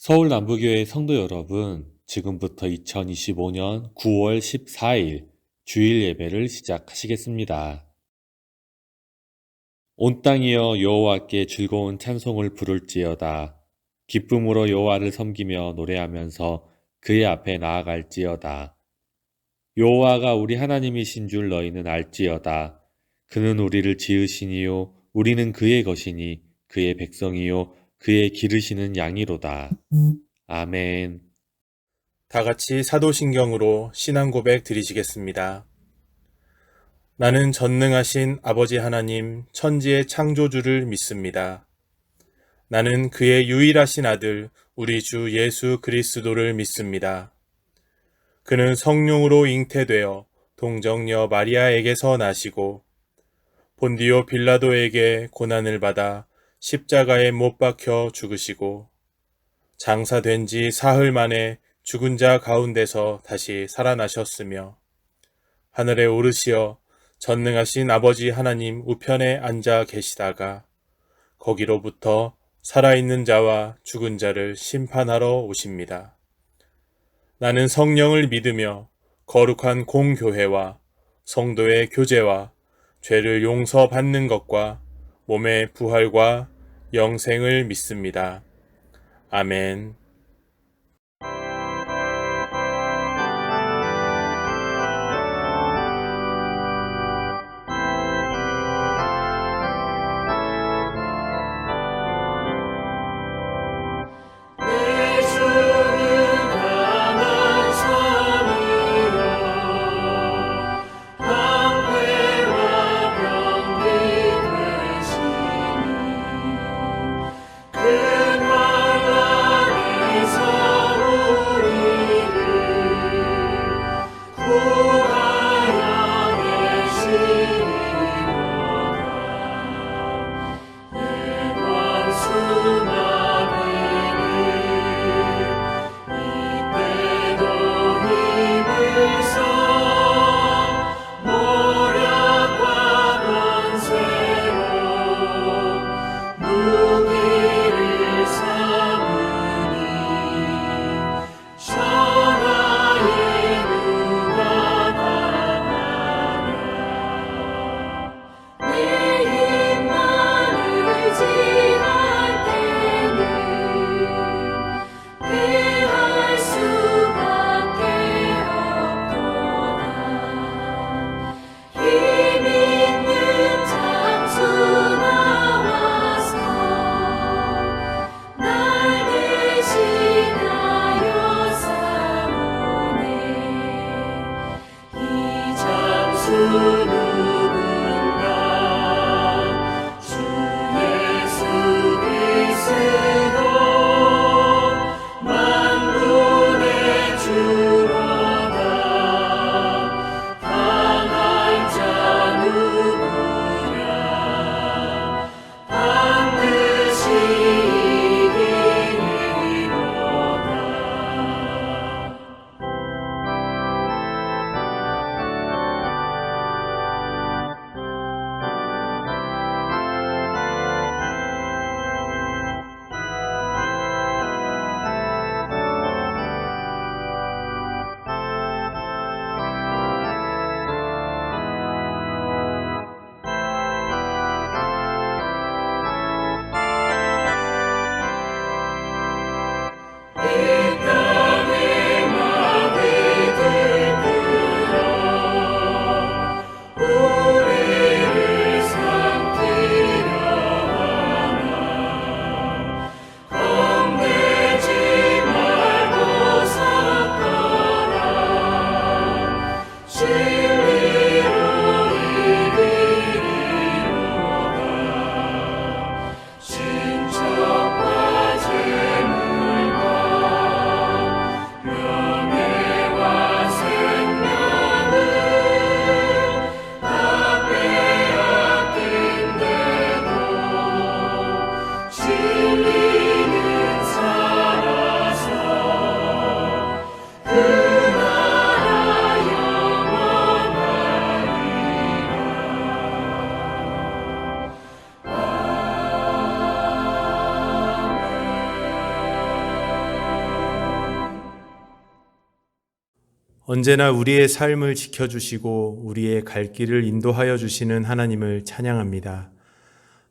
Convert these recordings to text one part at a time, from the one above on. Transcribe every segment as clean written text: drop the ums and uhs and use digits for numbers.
서울 남부교회 성도 여러분, 지금부터 2025년 9월 14일 주일 예배를 시작하시겠습니다. 온 땅이여 여호와께 즐거운 찬송을 부를지어다. 기쁨으로 여호와를 섬기며 노래하면서 그의 앞에 나아갈지어다. 여호와가 우리 하나님이신 줄 너희는 알지어다. 그는 우리를 지으시니요 우리는 그의 것이니 그의 백성이요 그의 기르시는 양이로다. 아멘. 다 같이 사도신경으로 신앙 고백 드리시겠습니다. 나는 전능하신 아버지 하나님 천지의 창조주를 믿습니다. 나는 그의 유일하신 아들 우리 주 예수 그리스도를 믿습니다. 그는 성령으로 잉태되어 동정녀 마리아에게서 나시고 본디오 빌라도에게 고난을 받아 십자가에 못 박혀 죽으시고 장사된 지 사흘 만에 죽은 자 가운데서 다시 살아나셨으며 하늘에 오르시어 전능하신 아버지 하나님 우편에 앉아 계시다가 거기로부터 살아있는 자와 죽은 자를 심판하러 오십니다. 나는 성령을 믿으며 거룩한 공교회와 성도의 교제와 죄를 용서받는 것과 몸의 부활과 영생을 믿습니다. 아멘. 내 주는 강한 산이여 방패와 병기 되시니 큰 말 아래 언제나 우리의 삶을 지켜주시고 우리의 갈 길을 인도하여 주시는 하나님을 찬양합니다.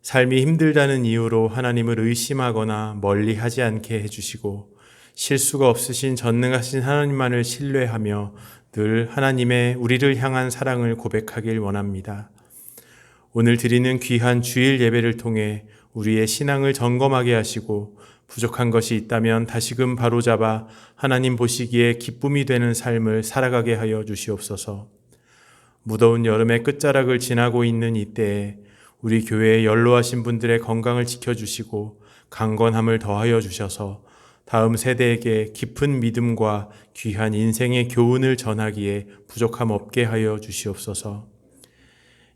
삶이 힘들다는 이유로 하나님을 의심하거나 멀리하지 않게 해주시고 실수가 없으신 전능하신 하나님만을 신뢰하며 늘 하나님의 우리를 향한 사랑을 고백하길 원합니다. 오늘 드리는 귀한 주일 예배를 통해 우리의 신앙을 점검하게 하시고 부족한 것이 있다면 다시금 바로잡아 하나님 보시기에 기쁨이 되는 삶을 살아가게 하여 주시옵소서. 무더운 여름의 끝자락을 지나고 있는 이때에 우리 교회에 연로하신 분들의 건강을 지켜주시고 강건함을 더하여 주셔서 다음 세대에게 깊은 믿음과 귀한 인생의 교훈을 전하기에 부족함 없게 하여 주시옵소서.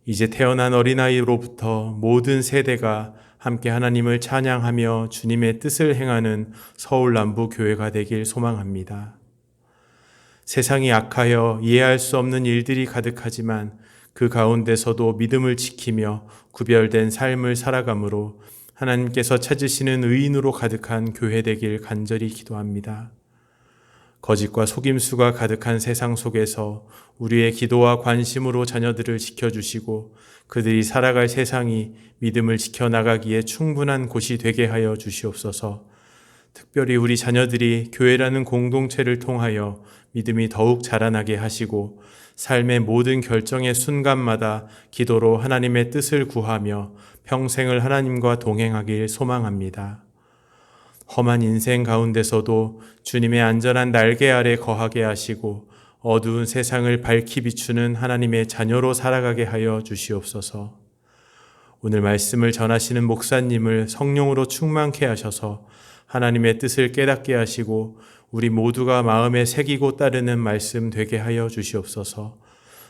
이제 태어난 어린아이로부터 모든 세대가 함께 하나님을 찬양하며 주님의 뜻을 행하는 서울 남부 교회가 되길 소망합니다. 세상이 악하여 이해할 수 없는 일들이 가득하지만 그 가운데서도 믿음을 지키며 구별된 삶을 살아가므로 하나님께서 찾으시는 의인으로 가득한 교회 되길 간절히 기도합니다. 거짓과 속임수가 가득한 세상 속에서 우리의 기도와 관심으로 자녀들을 지켜주시고 그들이 살아갈 세상이 믿음을 지켜나가기에 충분한 곳이 되게 하여 주시옵소서. 특별히 우리 자녀들이 교회라는 공동체를 통하여 믿음이 더욱 자라나게 하시고 삶의 모든 결정의 순간마다 기도로 하나님의 뜻을 구하며 평생을 하나님과 동행하길 소망합니다. 험한 인생 가운데서도 주님의 안전한 날개 아래 거하게 하시고 어두운 세상을 밝히 비추는 하나님의 자녀로 살아가게 하여 주시옵소서. 오늘 말씀을 전하시는 목사님을 성령으로 충만케 하셔서 하나님의 뜻을 깨닫게 하시고 우리 모두가 마음에 새기고 따르는 말씀 되게 하여 주시옵소서.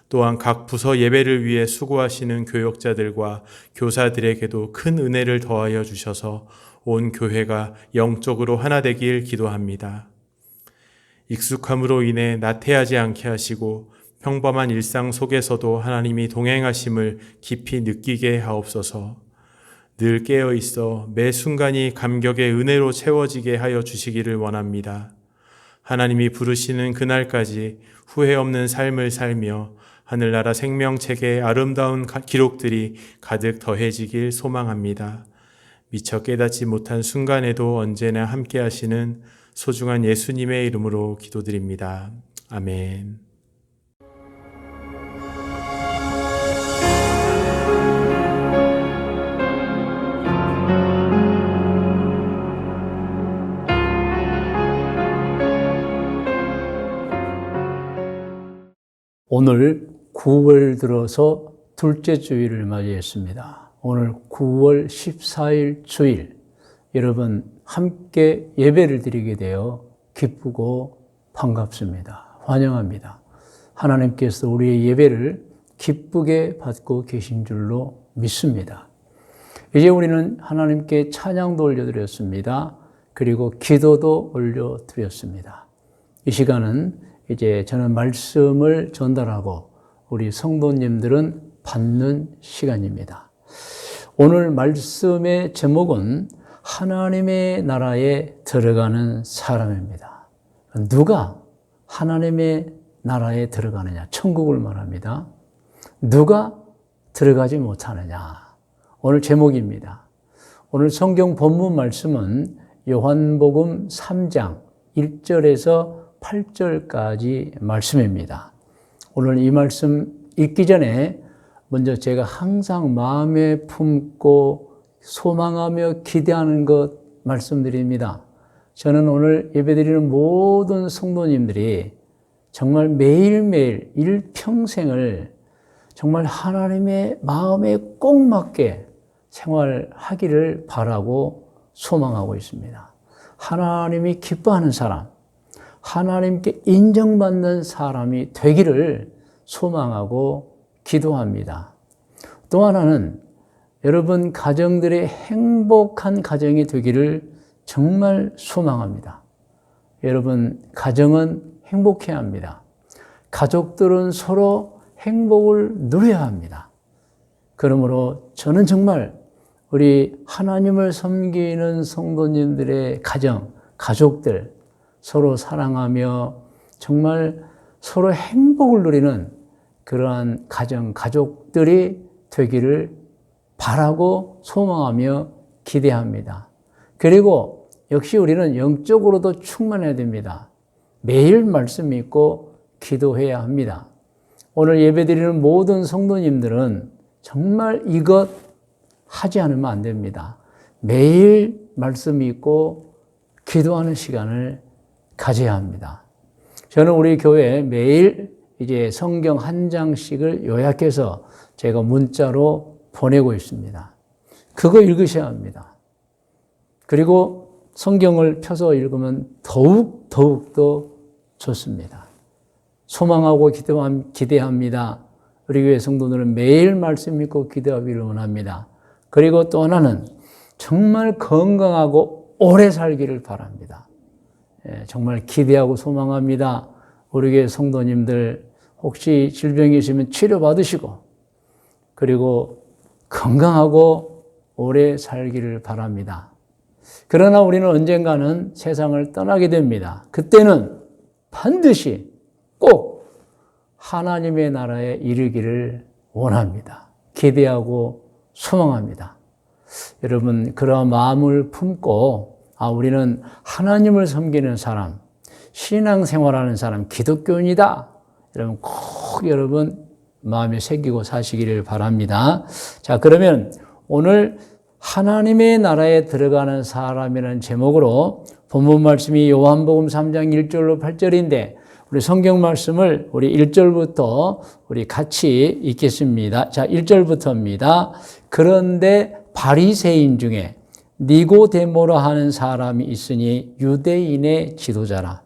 또한 각 부서 예배를 위해 수고하시는 교역자들과 교사들에게도 큰 은혜를 더하여 주셔서 온 교회가 영적으로 하나 되길 기도합니다. 익숙함으로 인해 나태하지 않게 하시고 평범한 일상 속에서도 하나님이 동행하심을 깊이 느끼게 하옵소서. 늘 깨어 있어 매 순간이 감격의 은혜로 채워지게 하여 주시기를 원합니다. 하나님이 부르시는 그날까지 후회 없는 삶을 살며 하늘나라 생명책의 아름다운 기록들이 가득 더해지길 소망합니다. 미처 깨닫지 못한 순간에도 언제나 함께 하시는 소중한 예수님의 이름으로 기도드립니다. 아멘. 오늘 9월 들어서 둘째 주일을 맞이했습니다. 오늘 9월 14일 주일, 여러분 함께 예배를 드리게 되어 기쁘고 반갑습니다. 환영합니다. 하나님께서 우리의 예배를 기쁘게 받고 계신 줄로 믿습니다. 이제 우리는 하나님께 찬양도 올려드렸습니다. 그리고 기도도 올려드렸습니다. 이 시간은 이제 저는 말씀을 전달하고 우리 성도님들은 받는 시간입니다. 오늘 말씀의 제목은 하나님의 나라에 들어가는 사람입니다. 누가 하나님의 나라에 들어가느냐? 천국을 말합니다. 누가 들어가지 못하느냐? 오늘 제목입니다. 오늘 성경 본문 말씀은 요한복음 3장 1절에서 8절까지 말씀입니다. 오늘 이 말씀 읽기 전에 먼저 제가 항상 마음에 품고 소망하며 기대하는 것 말씀드립니다. 저는 오늘 예배드리는 모든 성도님들이 정말 매일매일 일평생을 정말 하나님의 마음에 꼭 맞게 생활하기를 바라고 소망하고 있습니다. 하나님이 기뻐하는 사람, 하나님께 인정받는 사람이 되기를 소망하고 기도합니다. 또 하나는 여러분 가정들의 행복한 가정이 되기를 정말 소망합니다. 여러분 가정은 행복해야 합니다. 가족들은 서로 행복을 누려야 합니다. 그러므로 저는 정말 우리 하나님을 섬기는 성도님들의 가정, 가족들 서로 사랑하며 정말 서로 행복을 누리는 그러한 가정, 가족들이 되기를 바라고 소망하며 기대합니다. 그리고 역시 우리는 영적으로도 충만해야 됩니다. 매일 말씀 읽고 기도해야 합니다. 오늘 예배드리는 모든 성도님들은 정말 이것 하지 않으면 안 됩니다. 매일 말씀 읽고 기도하는 시간을 가져야 합니다. 저는 우리 교회에 매일 이제 성경 한 장씩을 요약해서 제가 문자로 보내고 있습니다. 그거 읽으셔야 합니다. 그리고 성경을 펴서 읽으면 더욱더 좋습니다. 소망하고 기대합니다. 우리 교회 성도들은 매일 말씀 읽고 기도하기를 원합니다. 그리고 또 하나는 정말 건강하고 오래 살기를 바랍니다. 정말 기대하고 소망합니다. 우리 교회 성도님들 혹시 질병이 있으면 치료받으시고 그리고 건강하고 오래 살기를 바랍니다. 그러나 우리는 언젠가는 세상을 떠나게 됩니다. 그때는 반드시 꼭 하나님의 나라에 이르기를 원합니다. 기대하고 소망합니다. 여러분, 그런 마음을 품고 우리는 하나님을 섬기는 사람, 신앙생활하는 사람, 기독교인이다. 여러분 마음에 새기고 사시기를 바랍니다. 자, 그러면 오늘 하나님의 나라에 들어가는 사람이라는 제목으로 본문 말씀이 요한복음 3장 1절로 8절인데 우리 성경 말씀을 우리 1절부터 우리 같이 읽겠습니다. 자, 1절부터입니다. 그런데 바리새인 중에 니고데모라 하는 사람이 있으니 유대인의 지도자라.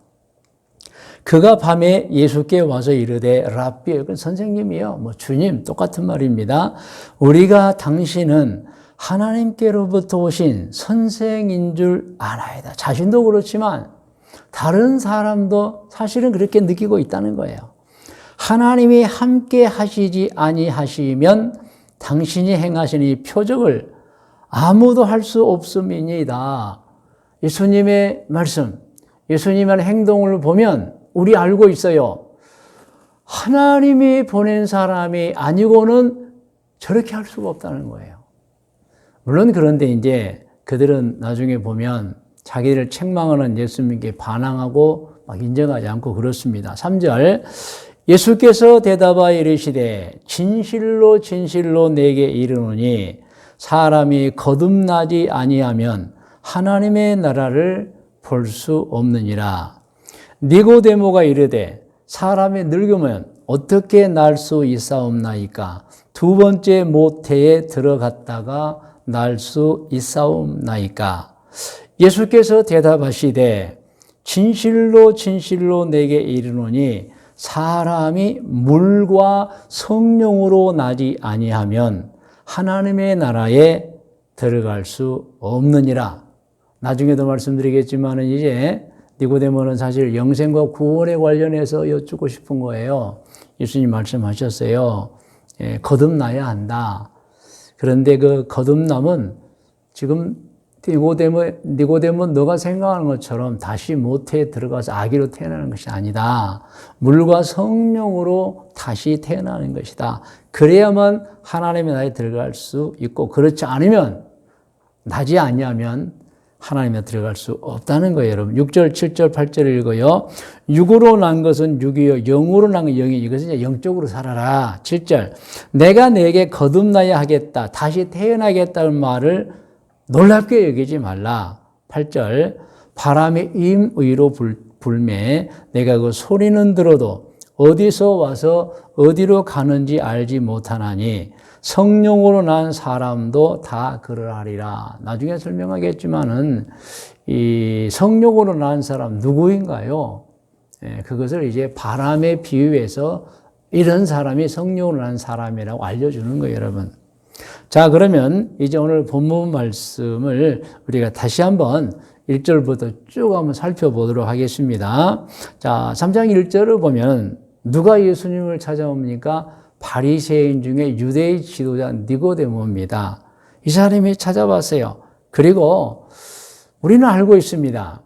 그가 밤에 예수께 와서 이르되 랍비, 선생님이요, 주님, 똑같은 말입니다. 우리가 당신은 하나님께로부터 오신 선생인 줄 알아야다. 자신도 그렇지만 다른 사람도 사실은 그렇게 느끼고 있다는 거예요. 하나님이 함께 하시지 아니하시면 당신이 행하신 이 표적을 아무도 할 수 없음이니이다. 예수님의 말씀, 예수님의 행동을 보면 우리 알고 있어요. 하나님이 보낸 사람이 아니고는 저렇게 할 수가 없다는 거예요. 물론 그런데 이제 그들은 나중에 보면 자기를 책망하는 예수님께 반항하고 막 인정하지 않고 그렇습니다. 3절 예수께서 대답하여 이르시되 진실로 진실로 내게 이르노니 사람이 거듭나지 아니하면 하나님의 나라를 볼 수 없느니라. 니고데모가 이르되 사람이 늙으면 어떻게 날 수 있사옵나이까? 두 번째 모태에 들어갔다가 날 수 있사옵나이까? 예수께서 대답하시되 진실로 진실로 내게 이르노니 사람이 물과 성령으로 나지 아니하면 하나님의 나라에 들어갈 수 없느니라. 나중에도 말씀드리겠지만 이제 니고데모는 사실 영생과 구원에 관련해서 여쭙고 싶은 거예요. 예수님 말씀하셨어요. 거듭나야 한다. 그런데 그 거듭남은 지금 니고데모 너가 생각하는 것처럼 다시 모태에 들어가서 아기로 태어나는 것이 아니다. 물과 성령으로 다시 태어나는 것이다. 그래야만 하나님의 나라에 들어갈 수 있고 그렇지 않으면 나지 아니하면 하나님에 들어갈 수 없다는 거예요. 여러분 6절, 7절, 8절 읽어요. 육으로 난 것은 육이요 영으로 난 것은 영이. 이것은 이제 영적으로 살아라. 7절 내가 내게 거듭나야 하겠다. 다시 태어나겠다는 말을 놀랍게 여기지 말라. 8절 바람이 임의로 불매 내가 그 소리는 들어도 어디서 와서 어디로 가는지 알지 못하나니 성령으로 난 사람도 다 그러하리라. 나중에 설명하겠지만은 이 성령으로 난 사람 누구인가요? 그것을 이제 바람에 비유해서 이런 사람이 성령으로 난 사람이라고 알려주는 거예요, 여러분. 자, 그러면 이제 오늘 본문 말씀을 우리가 다시 한번 1절부터 쭉 한번 살펴보도록 하겠습니다. 자, 3장 1절을 보면 누가 예수님을 찾아옵니까? 바리새인 중에 유대의 지도자 니고데모입니다. 이 사람이 찾아왔어요. 그리고 우리는 알고 있습니다.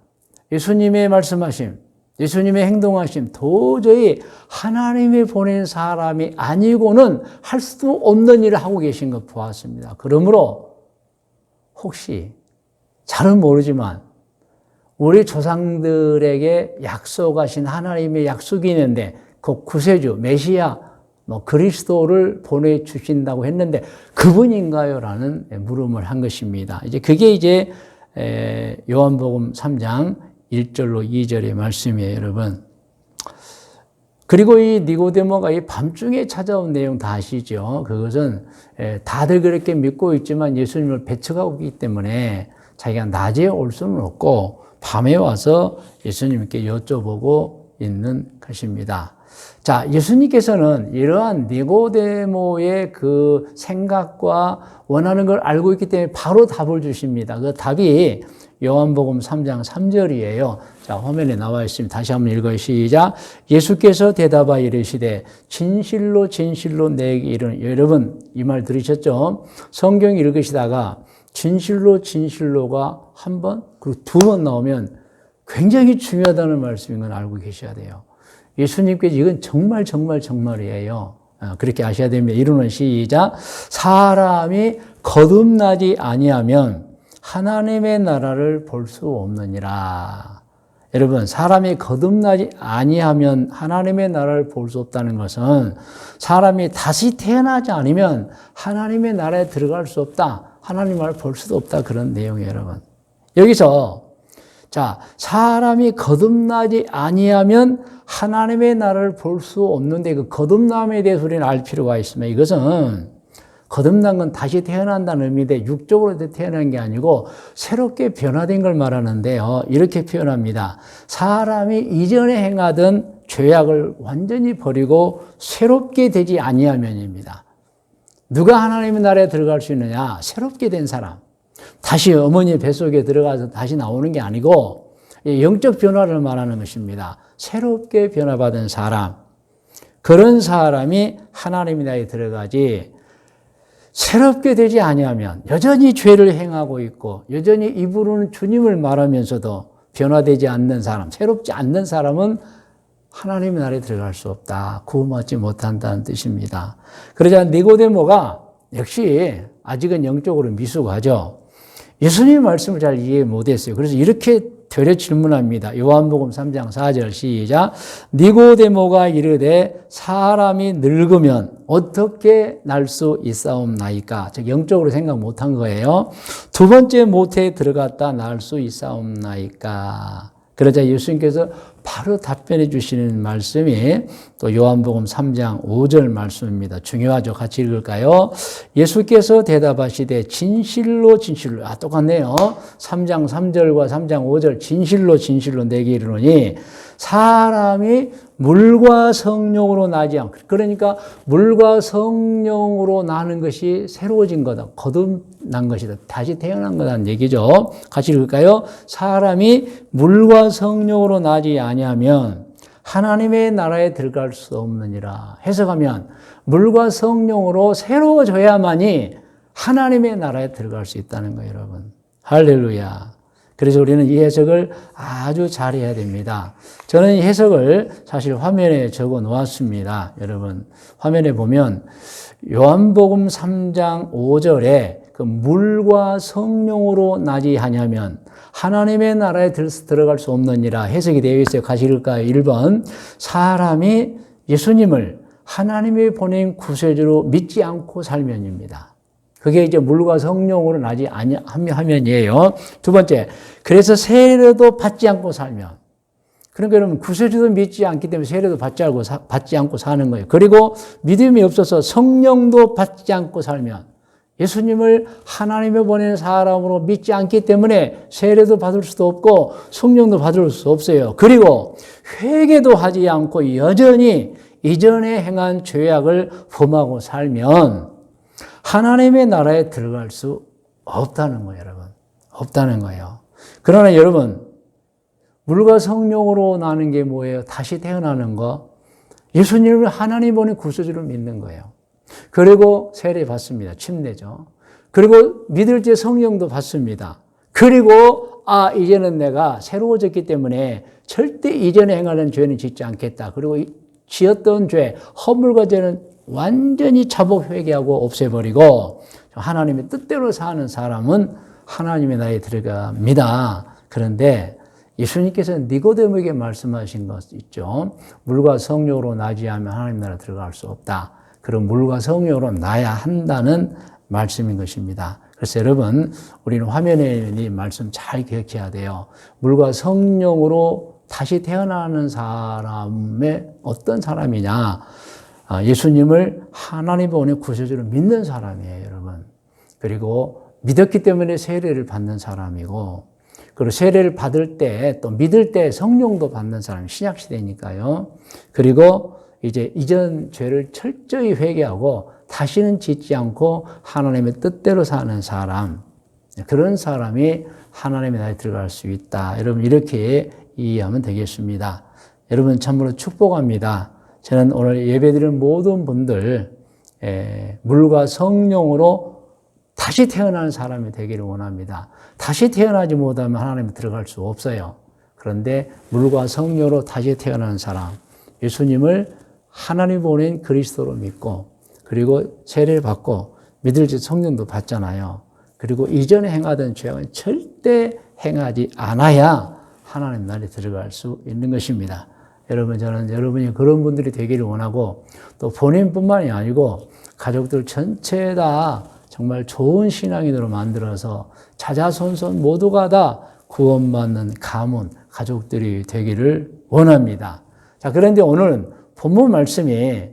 예수님의 말씀하심, 예수님의 행동하심 도저히 하나님이 보낸 사람이 아니고는 할 수 없는 일을 하고 계신 것 보았습니다. 그러므로 혹시 잘은 모르지만 우리 조상들에게 약속하신 하나님의 약속이 있는데 그 구세주, 메시아, 그리스도를 보내주신다고 했는데 그분인가요? 라는 물음을 한 것입니다. 그게 이제 요한복음 3장 1절로 2절의 말씀이에요, 여러분. 그리고 이 니고데모가 이 밤중에 찾아온 내용 다 아시죠? 그것은 다들 그렇게 믿고 있지만 예수님을 배척하고 있기 때문에 자기가 낮에 올 수는 없고 밤에 와서 예수님께 여쭤보고 있는 것입니다. 자, 예수님께서는 이러한 니고데모의 그 생각과 원하는 걸 알고 있기 때문에 바로 답을 주십니다. 그 답이 요한복음 3장 3절이에요. 자, 화면에 나와 있습니다. 다시 한번 읽어요. 시작. 예수께서 대답하여 이르시되 진실로 진실로 내게 이르노니. 여러분 이 말 들으셨죠? 성경 읽으시다가 진실로 진실로가 한 번, 그리고 두 번 나오면 굉장히 중요하다는 말씀인 건 알고 계셔야 돼요. 예수님께서 이건 정말 정말이에요. 그렇게 아셔야 됩니다. 이루는 시작. 사람이 거듭나지 아니하면 하나님의 나라를 볼 수 없느니라. 여러분, 사람이 거듭나지 아니하면 하나님의 나라를 볼 수 없다는 것은 사람이 다시 태어나지 않으면 하나님의 나라에 들어갈 수 없다. 하나님 나라를 볼 수도 없다. 그런 내용이에요, 여러분. 여기서 자, 사람이 거듭나지 아니하면 하나님의 나라를 볼 수 없는데 그 거듭남에 대해서 우리는 알 필요가 있습니다. 이것은 거듭난 건 다시 태어난다는 의미인데 육적으로 태어난 게 아니고 새롭게 변화된 걸 말하는데요. 이렇게 표현합니다. 사람이 이전에 행하던 죄악을 완전히 버리고 새롭게 되지 아니하면입니다. 누가 하나님의 나라에 들어갈 수 있느냐? 새롭게 된 사람. 다시 어머니의 뱃속에 들어가서 다시 나오는 게 아니고 영적 변화를 말하는 것입니다. 새롭게 변화받은 사람. 그런 사람이 하나님의 나라에 들어가지 새롭게 되지 아니하면 여전히 죄를 행하고 있고 여전히 입으로는 주님을 말하면서도 변화되지 않는 사람, 새롭지 않는 사람은 하나님의 나라에 들어갈 수 없다. 구원받지 못한다는 뜻입니다. 그러자 니고데모가 역시 아직은 영적으로 미숙하죠. 예수님의 말씀을 잘 이해 못했어요. 그래서 이렇게 되려 질문합니다. 요한복음 3장 4절 시작. 니고데모가 이르되 사람이 늙으면 어떻게 날 수 있사옵나이까? 즉 영적으로 생각 못한 거예요. 두 번째 모태에 들어갔다 날 수 있사옵나이까? 그러자 예수님께서 바로 답변해 주시는 말씀이 또 요한복음 3장 5절 말씀입니다. 중요하죠. 같이 읽을까요? 예수께서 대답하시되 진실로 진실로. 똑같네요. 3장 3절과 3장 5절 진실로 진실로 내게 이르노니 사람이 물과 성령으로 나지 않고, 그러니까 물과 성령으로 나는 것이 새로워진 거다. 거듭난 것이다. 다시 태어난 거다는 얘기죠. 같이 읽을까요? 사람이 물과 성령으로 나지 아니하면 하나님의 나라에 들어갈 수 없느니라. 해석하면 물과 성령으로 새로워져야만이 하나님의 나라에 들어갈 수 있다는 거예요, 여러분. 할렐루야. 그래서 우리는 이 해석을 아주 잘해야 됩니다. 저는 이 해석을 사실 화면에 적어 놓았습니다. 여러분, 화면에 보면 요한복음 3장 5절에 그 물과 성령으로 나지 아니하면 하나님의 나라에 들어갈 수 없느니라 해석이 되어 있어요. 같이 읽을까요? 1번, 사람이 예수님을 하나님이 보낸 구세주로 믿지 않고 살면입니다. 그게 이제 물과 성령으로 나지 아니하면이에요. 두 번째, 그래서 세례도 받지 않고 살면. 그러니까 여러분 구세주도 믿지 않기 때문에 세례도 받지 않고 사는 거예요. 그리고 믿음이 없어서 성령도 받지 않고 살면 예수님을 하나님이 보낸 사람으로 믿지 않기 때문에 세례도 받을 수도 없고 성령도 받을 수 없어요. 그리고 회개도 하지 않고 여전히 이전에 행한 죄악을 범하고 살면 하나님의 나라에 들어갈 수 없다는 거예요, 여러분. 없다는 거예요. 그러나 여러분, 물과 성령으로 나는 게 뭐예요? 다시 태어나는 거. 예수님을 하나님 보낸 구세주로 믿는 거예요. 그리고 세례 받습니다. 침례죠. 그리고 믿을 때 성령도 받습니다. 그리고 이제는 내가 새로워졌기 때문에 절대 이전에 행하는 죄는 짓지 않겠다. 그리고 지었던 죄, 허물과 죄는 완전히 자복 회개하고 없애버리고 하나님의 뜻대로 사는 사람은 하나님의 나라에 들어갑니다. 그런데 예수님께서 니고데모에게 말씀하신 것 있죠. 물과 성령으로 나지 않으면 하나님 나라 들어갈 수 없다. 그럼 물과 성령으로 나야 한다는 말씀인 것입니다. 그래서 여러분, 우리는 화면에 있는 이 말씀 잘 기억해야 돼요. 물과 성령으로 다시 태어나는 사람의 어떤 사람이냐? 예수님을 하나님의 보낸 구세주로 믿는 사람이에요, 여러분. 그리고 믿었기 때문에 세례를 받는 사람이고, 그리고 세례를 받을 때 또 믿을 때 성령도 받는 사람이 신약 시대니까요. 그리고 이제 이전 죄를 철저히 회개하고 다시는 짓지 않고 하나님의 뜻대로 사는 사람, 그런 사람이 하나님의 나라에 들어갈 수 있다. 여러분, 이렇게 이해하면 되겠습니다. 여러분, 참으로 축복합니다. 저는 오늘 예배드리는 모든 분들 물과 성령으로 다시 태어나는 사람이 되기를 원합니다. 다시 태어나지 못하면 하나님에 들어갈 수 없어요. 그런데 물과 성령으로 다시 태어나는 사람, 예수님을 하나님 보낸 그리스도로 믿고, 그리고 세례를 받고 믿을 때 성령도 받잖아요. 그리고 이전에 행하던 죄악은 절대 행하지 않아야 하나님 나라에 들어갈 수 있는 것입니다. 여러분, 저는 여러분이 그런 분들이 되기를 원하고, 또 본인뿐만이 아니고 가족들 전체 다 정말 좋은 신앙인으로 만들어서 자자손손 모두가 다 구원받는 가문, 가족들이 되기를 원합니다. 자, 그런데 오늘은 본문 말씀이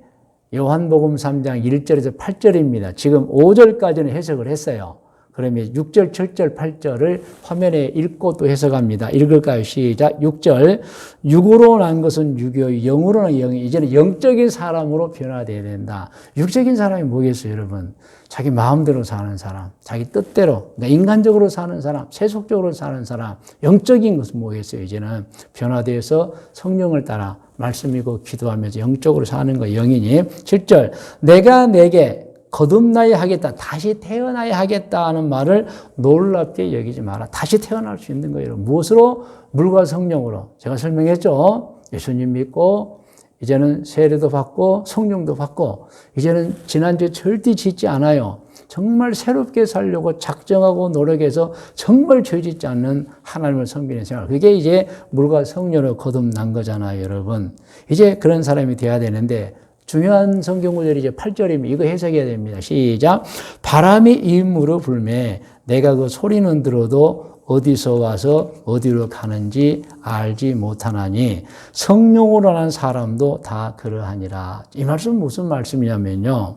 요한복음 3장 1절에서 8절입니다. 지금 5절까지는 해석을 했어요. 그러면 6절, 7절, 8절을 화면에 읽고 또 해석합니다. 읽을까요? 시작. 6절. 육으로 난 것은 육이요, 영으로 난 영이. 이제는 영적인 사람으로 변화되어야 된다. 육적인 사람이 뭐겠어요, 여러분? 자기 마음대로 사는 사람, 자기 뜻대로, 그러니까 인간적으로 사는 사람, 세속적으로 사는 사람, 영적인 것은 뭐겠어요? 이제는 변화되어서 성령을 따라 말씀이고 기도하면서 영적으로 사는 거, 영이니. 7절. 내가 내게 거듭나야 하겠다, 다시 태어나야 하겠다 하는 말을 놀랍게 여기지 마라. 다시 태어날 수 있는 거예요. 무엇으로? 물과 성령으로. 제가 설명했죠. 예수님 믿고 이제는 세례도 받고 성령도 받고 이제는 지난주에 절대 짓지 않아요. 정말 새롭게 살려고 작정하고 노력해서 정말 죄 짓지 않는 하나님을 섬기는 생활. 그게 이제 물과 성령으로 거듭난 거잖아요, 여러분. 이제 그런 사람이 돼야 되는데 중요한 성경 구절이 이제 8절이면 이거 해석해야 됩니다. 시작. 바람이 이 물을 불매 내가 그 소리는 들어도 어디서 와서 어디로 가는지 알지 못하나니 성령으로 난 사람도 다 그러하니라. 이 말씀은 무슨 말씀이냐면요.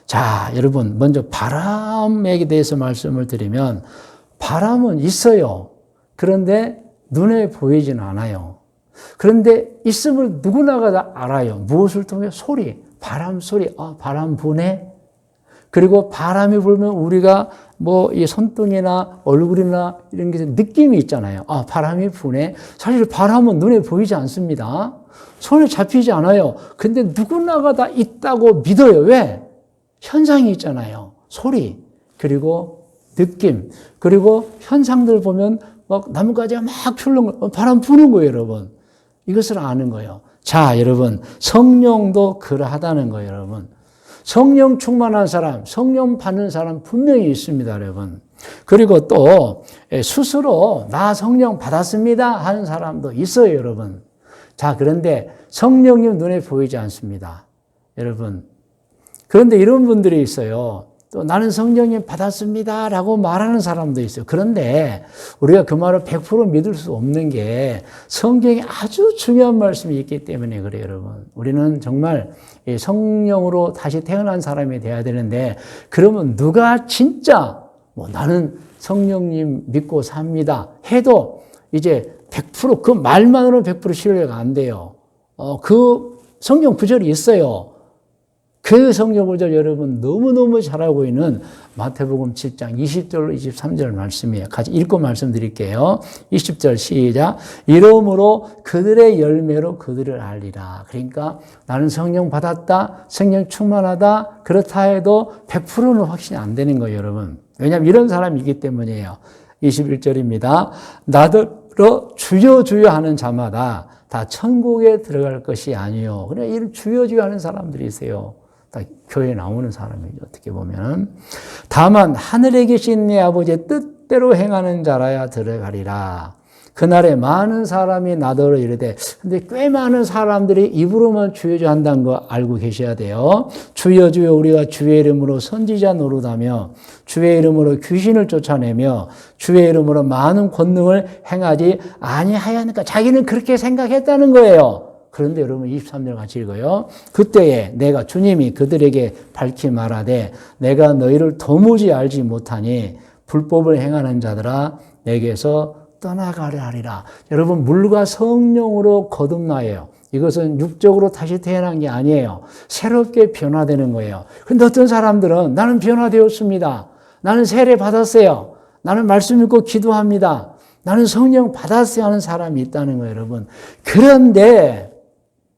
자, 여러분, 먼저 바람에 대해서 말씀을 드리면 바람은 있어요. 그런데 눈에 보이진 않아요. 그런데 있음을 누구나가 다 알아요. 무엇을 통해? 소리, 바람 소리. 바람 부네. 그리고 바람이 불면 우리가 뭐 이 손등이나 얼굴이나 이런 게 느낌이 있잖아요. 바람이 부네. 사실 바람은 눈에 보이지 않습니다. 손에 잡히지 않아요. 근데 누구나가 다 있다고 믿어요. 왜? 현상이 있잖아요. 소리, 그리고 느낌, 그리고 현상들 보면 막 나뭇가지가 막 출렁, 바람 부는 거예요, 여러분. 이것을 아는 거예요. 자, 여러분, 성령도 그러하다는 거예요, 여러분. 성령 충만한 사람, 성령 받는 사람 분명히 있습니다, 여러분. 그리고 또 스스로 나 성령 받았습니다 하는 사람도 있어요, 여러분. 자, 그런데 성령님 눈에 보이지 않습니다, 여러분. 그런데 이런 분들이 있어요. 또 나는 성령님 받았습니다 라고 말하는 사람도 있어요. 그런데 우리가 그 말을 100% 믿을 수 없는 게 성경에 아주 중요한 말씀이 있기 때문에 그래요, 여러분. 우리는 정말 성령으로 다시 태어난 사람이 돼야 되는데, 그러면 누가 진짜 나는 성령님 믿고 삽니다 해도 이제 100% 그 말만으로는 100% 신뢰가 안 돼요. 그 성경 구절이 있어요. 그 성경 구절 여러분 너무너무 잘 알고 있는 마태복음 7장 20절로 23절 말씀이에요. 같이 읽고 말씀드릴게요. 20절 시작. 이러므로 그들의 열매로 그들을 알리라. 그러니까 나는 성령 받았다, 성령 충만하다, 그렇다 해도 100%는 확신이 안 되는 거예요, 여러분. 왜냐하면 이런 사람이 있기 때문이에요. 21절입니다. 나더러 주여 주여 하는 자마다 다 천국에 들어갈 것이 아니요. 그냥 이런 주여 주여 하는 사람들이 있어요. 다 교회에 나오는 사람이죠. 어떻게 보면. 다만 하늘에 계신 내 아버지의 뜻대로 행하는 자라야 들어가리라. 그날에 많은 사람이 나더러 이르되, 근데 꽤 많은 사람들이 입으로만 주여 주여 한다는 거 알고 계셔야 돼요. 주여 주여 우리가 주의 이름으로 선지자 노릇하며 주의 이름으로 귀신을 쫓아내며 주의 이름으로 많은 권능을 행하지 아니하였느니까. 자기는 그렇게 생각했다는 거예요. 그런데 여러분 23절 같이 읽어요. 그때에 내가 주님이 그들에게 밝히 말하되 내가 너희를 도무지 알지 못하니 불법을 행하는 자들아 내게서 떠나가려 하리라. 여러분 물과 성령으로 거듭나요. 이것은 육적으로 다시 태어난 게 아니에요. 새롭게 변화되는 거예요. 그런데 어떤 사람들은 나는 변화되었습니다. 나는 세례 받았어요. 나는 말씀 읽고 기도합니다. 나는 성령 받았어요 하는 사람이 있다는 거예요, 여러분. 그런데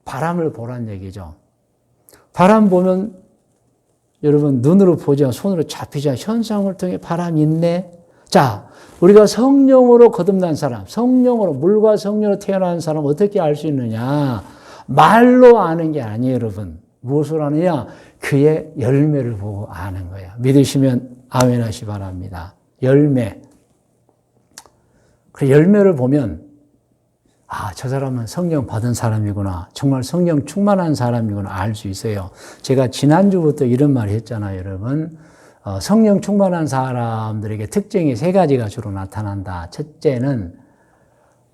바람을 보란 얘기죠. 바람 보면 여러분 눈으로 보지 않고 손으로 잡히지 않고 현상을 통해 바람이 있네. 자, 우리가 성령으로 거듭난 사람, 성령으로 물과 성령으로 태어난 사람 어떻게 알 수 있느냐? 말로 아는 게 아니에요, 여러분. 무엇으로 아느냐? 그의 열매를 보고 아는 거예요. 믿으시면 아멘 하시 바랍니다. 열매. 그 열매를 보면 아, 저 사람은 성령 받은 사람이구나. 정말 성령 충만한 사람이구나 알 수 있어요. 제가 지난주부터 이런 말 했잖아요, 여러분. 성령 충만한 사람들에게 특징이 세 가지가 주로 나타난다. 첫째는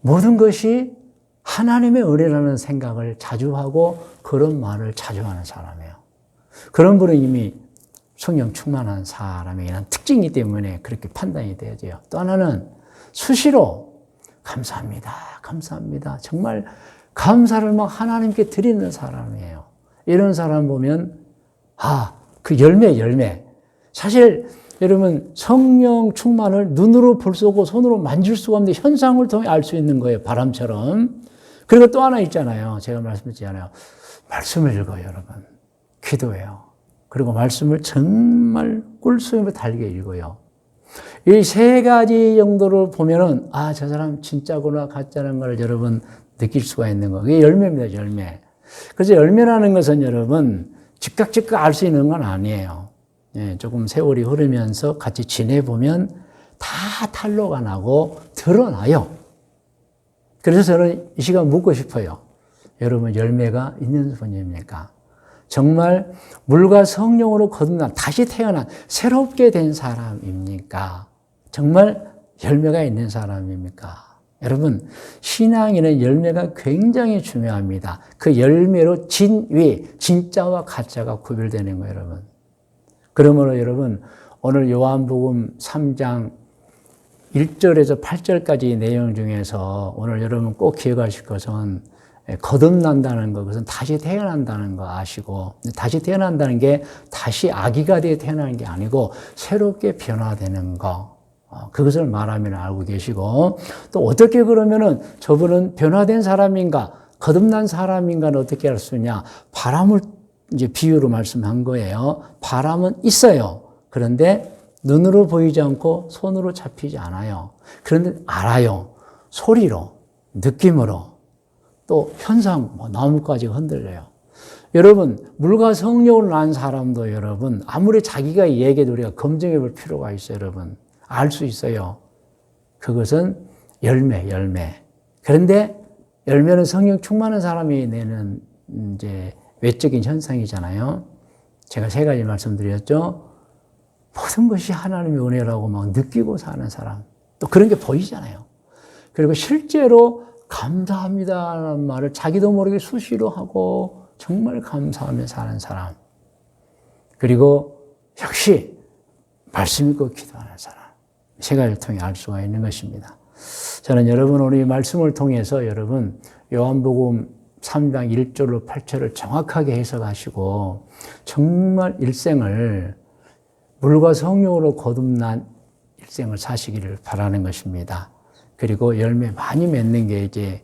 모든 것이 하나님의 은혜라는 생각을 자주 하고 그런 말을 자주 하는 사람이에요. 그런 분은 이미 성령 충만한 사람에게는 특징이기 때문에 그렇게 판단이 되어져요. 또 하나는 수시로 감사합니다. 감사합니다. 정말 감사를 막 하나님께 드리는 사람이에요. 이런 사람 보면 아, 그 열매. 사실 여러분 성령 충만을 눈으로 볼 수 없고 손으로 만질 수가 없는데 현상을 통해 알 수 있는 거예요. 바람처럼. 그리고 또 하나 있잖아요. 제가 말씀드렸잖아요. 말씀을 읽어요, 여러분. 기도해요. 그리고 말씀을 정말 꿀송이로 달게 읽어요. 이 세 가지 정도를 보면은 아, 저 사람 진짜구나 가짜라는 걸 여러분 느낄 수가 있는 거예요. 이게 열매입니다, 열매. 그래서 열매라는 것은 여러분 즉각 알 수 있는 건 아니에요. 예, 조금 세월이 흐르면서 같이 지내보면 다 탄로가 나고 드러나요. 그래서 저는 이 시간 묻고 싶어요. 여러분 열매가 있는 분입니까? 정말 물과 성령으로 거듭난 다시 태어난 새롭게 된 사람입니까? 정말 열매가 있는 사람입니까? 여러분 신앙에는 열매가 굉장히 중요합니다. 그 열매로 진위, 진짜와 가짜가 구별되는 거예요, 여러분. 그러므로 여러분 오늘 요한복음 3장 1절에서 8절까지 내용 중에서 오늘 여러분 꼭 기억하실 것은 거듭난다는 것, 그것은 다시 태어난다는 거 아시고 다시 태어난다는 게 다시 아기가 되어 태어나는 게 아니고 새롭게 변화되는 거, 그것을 말하면 알고 계시고 또 어떻게 그러면은 저분은 변화된 사람인가 거듭난 사람인가는 어떻게 알 수 있냐? 바람을 이제 비유로 말씀한 거예요. 바람은 있어요. 그런데 눈으로 보이지 않고 손으로 잡히지 않아요. 그런데 알아요. 소리로, 느낌으로, 또 현상, 나무까지 흔들려요. 여러분, 물과 성령으로 난 사람도 여러분, 아무리 자기가 얘기해도 우리가 검증해 볼 필요가 있어요, 여러분. 알 수 있어요. 그것은 열매. 그런데 열매는 성령 충만한 사람이 내는 이제 외적인 현상이잖아요. 제가 세 가지 말씀드렸죠. 모든 것이 하나님의 은혜라고 막 느끼고 사는 사람. 또 그런 게 보이잖아요. 그리고 실제로 감사합니다라는 말을 자기도 모르게 수시로 하고 정말 감사하며 사는 사람. 그리고 역시 말씀 읽고 기도하는 사람. 세 가지를 통해 알 수가 있는 것입니다. 저는 여러분 오늘 이 말씀을 통해서 여러분 요한복음 3장 1절로 8절을 정확하게 해석하시고 정말 일생을 물과 성령으로 거듭난 일생을 사시기를 바라는 것입니다. 그리고 열매 많이 맺는 게 이제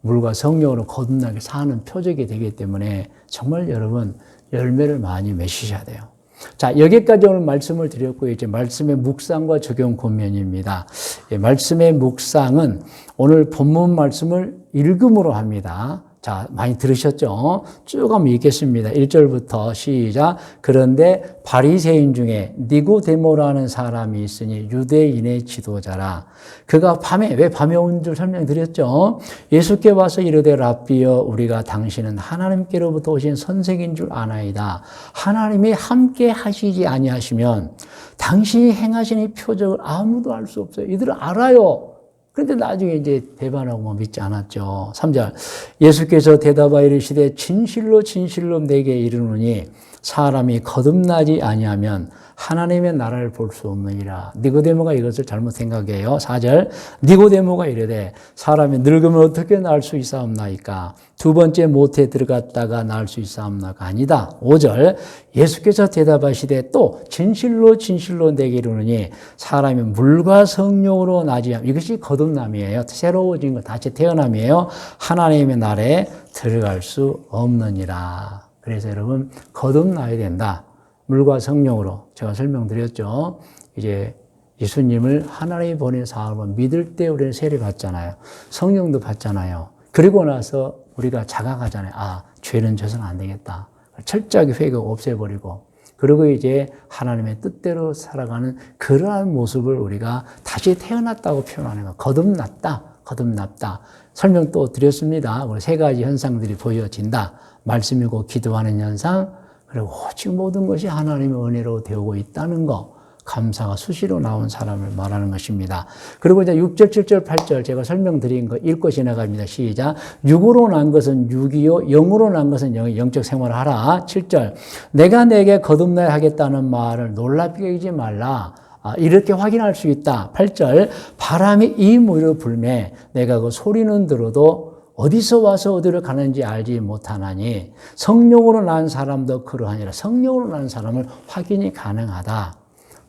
물과 성령으로 거듭나게 사는 표적이 되기 때문에 정말 여러분 열매를 많이 맺으셔야 돼요. 자, 여기까지 오늘 말씀을 드렸고요. 이제 말씀의 묵상과 적용 권면입니다. 예, 말씀의 묵상은 오늘 본문 말씀을 읽음으로 합니다. 자, 많이 들으셨죠? 쭉 한번 읽겠습니다. 1절부터 시작. 그런데 바리새인 중에 니고데모라는 사람이 있으니 유대인의 지도자라. 그가 왜 밤에 온 줄 설명드렸죠? 예수께 와서 이르되 랍비여 우리가 당신은 하나님께로부터 오신 선생인 줄 아나이다. 하나님이 함께 하시지 아니하시면 당신이 행하신 이 표적을 아무도 알 수 없어요. 이들은 알아요. 그런데 나중에 이제 배반하고 믿지 않았죠. 3절. 예수께서 대답하여 이르시되 진실로 진실로 내게 이르노니 사람이 거듭나지 아니하면 하나님의 나라를 볼 수 없느니라. 니고데모가 이것을 잘못 생각해요. 4절. 니고데모가 이르되 사람이 늙으면 어떻게 날 수 있사옵나이까? 두 번째 모태에 들어갔다가 날 수 있사옵나가 아니다. 5절. 예수께서 대답하시되 또 진실로 진실로 내게 이르노니 사람이 물과 성령으로 나지 않으면 이것이 거듭남이에요. 새로워진 것, 다시 태어남이에요. 하나님의 나라에 들어갈 수 없느니라. 그래서 여러분 거듭나야 된다. 물과 성령으로 제가 설명드렸죠. 이제 예수님을 하나님이 보낸 사람을 믿을 때 우리는 세례 받잖아요. 성령도 받잖아요. 그리고 나서 우리가 자각하잖아요. 아, 죄는 져서는 안 되겠다. 철저하게 회개하고 없애버리고 그리고 이제 하나님의 뜻대로 살아가는 그러한 모습을 우리가 다시 태어났다고 표현하는 거. 거듭났다. 설명 또 드렸습니다. 세 가지 현상들이 보여진다. 말씀이고 기도하는 현상, 그리고 오직 모든 것이 하나님의 은혜로 되고 있다는 거. 감사가 수시로 나온 사람을 말하는 것입니다. 그리고 이제 6절, 7절, 8절 제가 설명드린 거 읽고 지나갑니다. 시작. 육으로 난 것은 육이요, 영으로 난 것은 영이 영적 생활을 하라. 7절. 내가 내게 거듭나야 하겠다는 말을 놀랍게 여기지 말라. 이렇게 확인할 수 있다. 8절. 바람이 이 무리로 불매 내가 그 소리는 들어도 어디서 와서 어디로 가는지 알지 못하나니 성령으로 난 사람도 그러하니라. 성령으로 난 사람을 확인이 가능하다.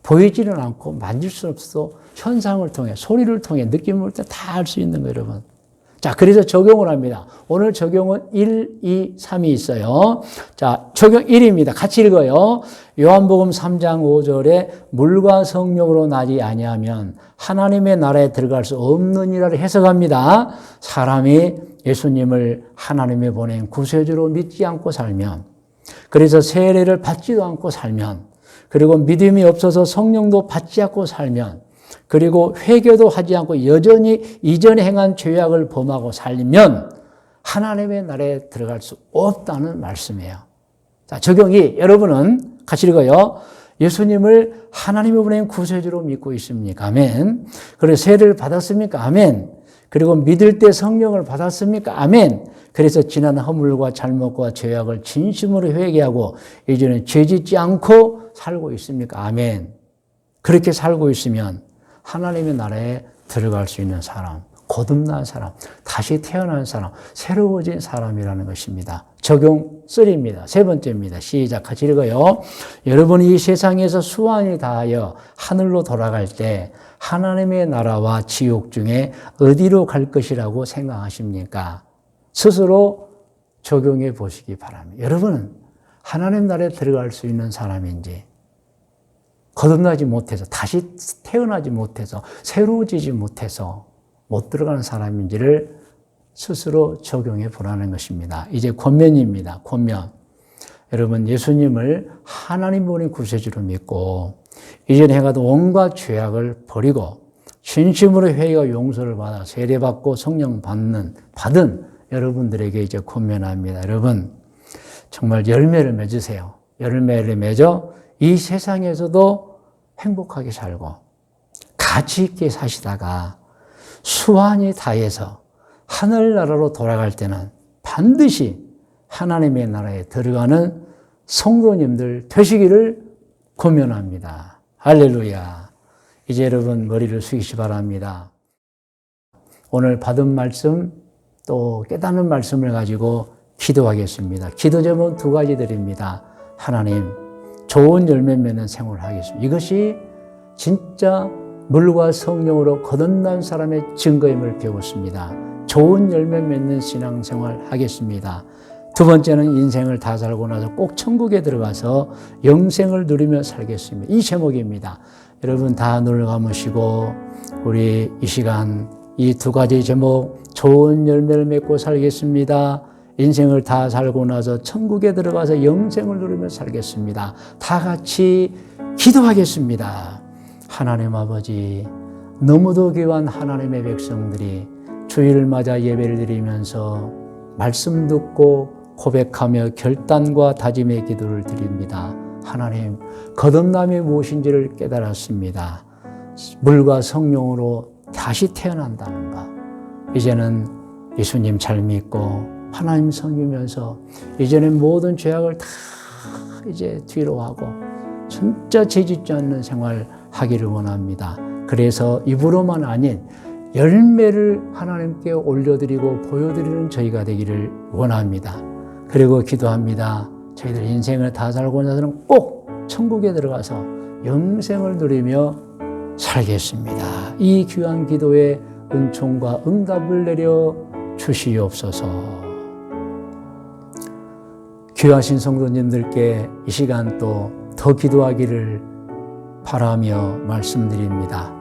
보이지는 않고 만질 수 없어 현상을 통해 소리를 통해 느낌을 통해 다 알 수 있는 거예요, 여러분. 자, 그래서 적용을 합니다. 오늘 적용은 1, 2, 3이 있어요. 자, 적용 1입니다. 같이 읽어요. 요한복음 3장 5절에 물과 성령으로 나지 아니하면 하나님의 나라에 들어갈 수 없느니라를 해석합니다. 사람이 예수님을 하나님이 보낸 구세주로 믿지 않고 살면, 그래서 세례를 받지도 않고 살면, 그리고 믿음이 없어서 성령도 받지 않고 살면, 그리고 회개도 하지 않고 여전히 이전에 행한 죄악을 범하고 살면 하나님의 나라에 들어갈 수 없다는 말씀이에요. 자, 적용이 여러분은 같이 읽어요. 예수님을 하나님이 보낸 구세주로 믿고 있습니까? 아멘. 그리고 세례를 받았습니까? 아멘. 그리고 믿을 때 성령을 받았습니까? 아멘. 그래서 지난 허물과 잘못과 죄악을 진심으로 회개하고 이제는 죄짓지 않고 살고 있습니까? 아멘. 그렇게 살고 있으면 하나님의 나라에 들어갈 수 있는 사람, 거듭난 사람, 다시 태어난 사람, 새로워진 사람이라는 것입니다. 적용 3입니다. 세 번째입니다. 시작. 같이 읽어요. 여러분이 이 세상에서 수완이 다하여 하늘로 돌아갈 때 하나님의 나라와 지옥 중에 어디로 갈 것이라고 생각하십니까? 스스로 적용해 보시기 바랍니다. 여러분은 하나님 나라에 들어갈 수 있는 사람인지, 거듭나지 못해서, 다시 태어나지 못해서, 새로워지지 못해서 못 들어가는 사람인지를 스스로 적용해 보라는 것입니다. 이제 권면입니다. 권면. 여러분, 예수님을 하나님 보낸 구세주로 믿고 이전에 행하던 온갖 죄악을 버리고 진심으로 회개와 용서를 받아 세례받고 성령 받은 여러분들에게 이제 권면합니다. 여러분, 정말 열매를 맺으세요. 열매를 맺어 이 세상에서도 행복하게 살고 가치 있게 사시다가 수완이 다해서 하늘나라로 돌아갈 때는 반드시 하나님의 나라에 들어가는 성도님들 되시기를 권면합니다. 할렐루야. 이제 여러분 머리를 숙이시 바랍니다. 오늘 받은 말씀 또 깨닫는 말씀을 가지고 기도하겠습니다. 기도 제목은 2가지 드립니다. 하나님, 좋은 열매 맺는 생활을 하겠습니다. 이것이 진짜 물과 성령으로 거듭난 사람의 증거임을 배웠습니다. 좋은 열매 맺는 신앙생활 하겠습니다. 두 번째는 인생을 다 살고 나서 꼭 천국에 들어가서 영생을 누리며 살겠습니다. 이 제목입니다. 여러분 다 눈을 감으시고 우리 이 시간 이 두 가지 제목 좋은 열매를 맺고 살겠습니다. 인생을 다 살고 나서 천국에 들어가서 영생을 누리며 살겠습니다. 다 같이 기도하겠습니다. 하나님 아버지, 너무도 귀한 하나님의 백성들이 주일을 맞아 예배를 드리면서 말씀 듣고 고백하며 결단과 다짐의 기도를 드립니다. 하나님, 거듭남이 무엇인지를 깨달았습니다. 물과 성령으로 다시 태어난다는 것. 이제는 예수님 잘 믿고 하나님 섬기면서 이제는 모든 죄악을 다 이제 뒤로 하고 진짜 죄짓지 않는 생활 하기를 원합니다. 그래서 입으로만 아닌 열매를 하나님께 올려드리고 보여드리는 저희가 되기를 원합니다. 그리고 기도합니다. 저희들 인생을 다 살고 나서는 꼭 천국에 들어가서 영생을 누리며 살겠습니다. 이 귀한 기도에 은총과 응답을 내려 주시옵소서. 귀하신 성도님들께 이 시간 또 더 기도하기를 바라며 말씀드립니다.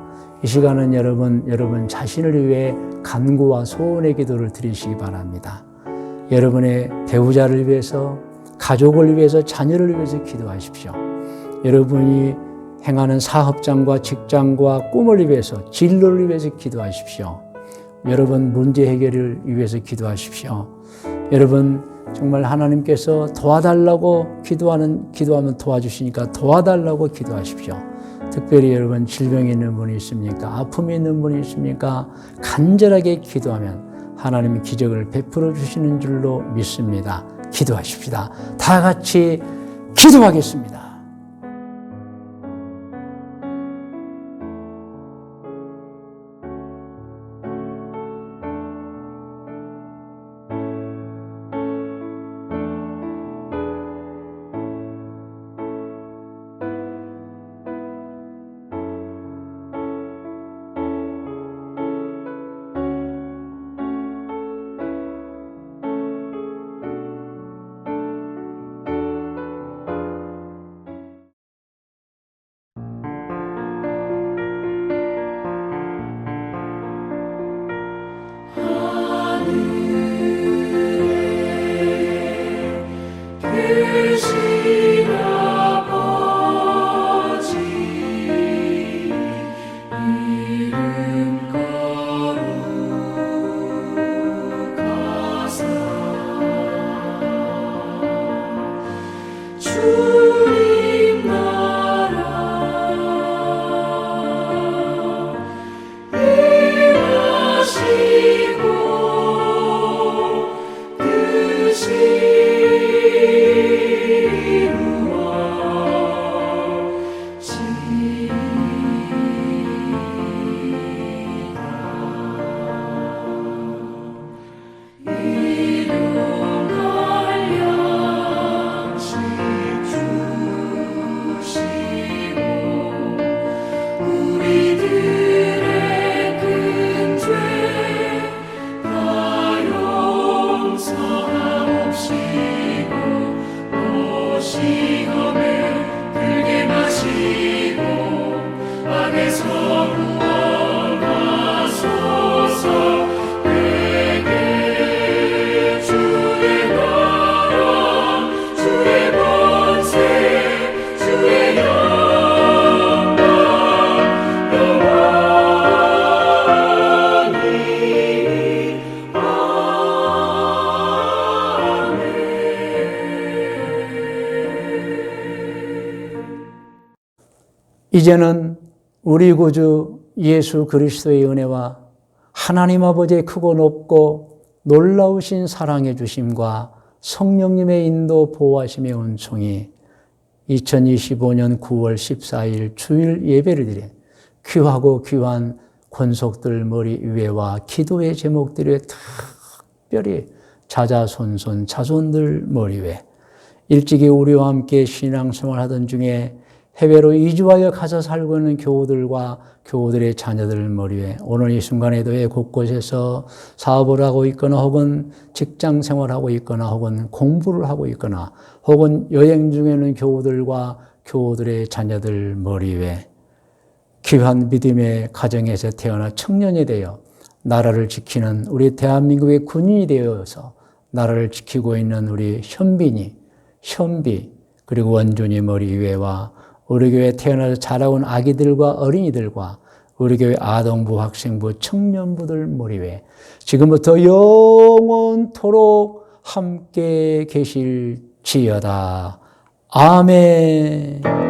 이 시간은 여러분 자신을 위해 간구와 소원의 기도를 드리시기 바랍니다. 여러분의 배우자를 위해서, 가족을 위해서, 자녀를 위해서 기도하십시오. 여러분이 행하는 사업장과 직장과 꿈을 위해서, 진로를 위해서 기도하십시오. 여러분 문제 해결을 위해서 기도하십시오. 여러분 정말 하나님께서 도와달라고 기도하면 도와주시니까 도와달라고 기도하십시오. 특별히 여러분 질병이 있는 분이 있습니까? 아픔이 있는 분이 있습니까? 간절하게 기도하면 하나님이 기적을 베풀어 주시는 줄로 믿습니다. 기도하십시다. 다 같이 기도하겠습니다. 계신 아버지 이름 거룩하사 주님 나라 임하시고 뜻이 이제는 우리 구주 예수 그리스도의 은혜와 하나님 아버지의 크고 높고 놀라우신 사랑해 주심과 성령님의 인도 보호하심의 은총이 2025년 9월 14일 주일 예배를 드린 귀하고 귀한 권속들 머리 위에와 기도의 제목들에 특별히 자자손손 자손들 머리 위에 일찍이 우리와 함께 신앙생활하던 중에 해외로 이주하여 가서 살고 있는 교우들과 교우들의 자녀들 머리 위에 오늘 이 순간에도 곳곳에서 사업을 하고 있거나 혹은 직장 생활하고 있거나 혹은 공부를 하고 있거나 혹은 여행 중에 있는 교우들과 교우들의 자녀들 머리 위에 귀한 믿음의 가정에서 태어나 청년이 되어 나라를 지키는 우리 대한민국의 군인이 되어서 나라를 지키고 있는 우리 현비 그리고 원존이 머리 위에와 우리 교회에 태어나서 자라온 아기들과 어린이들과 우리 교회 아동부, 학생부, 청년부들 머리 위에 지금부터 영원토록 함께 계실지어다. 아멘.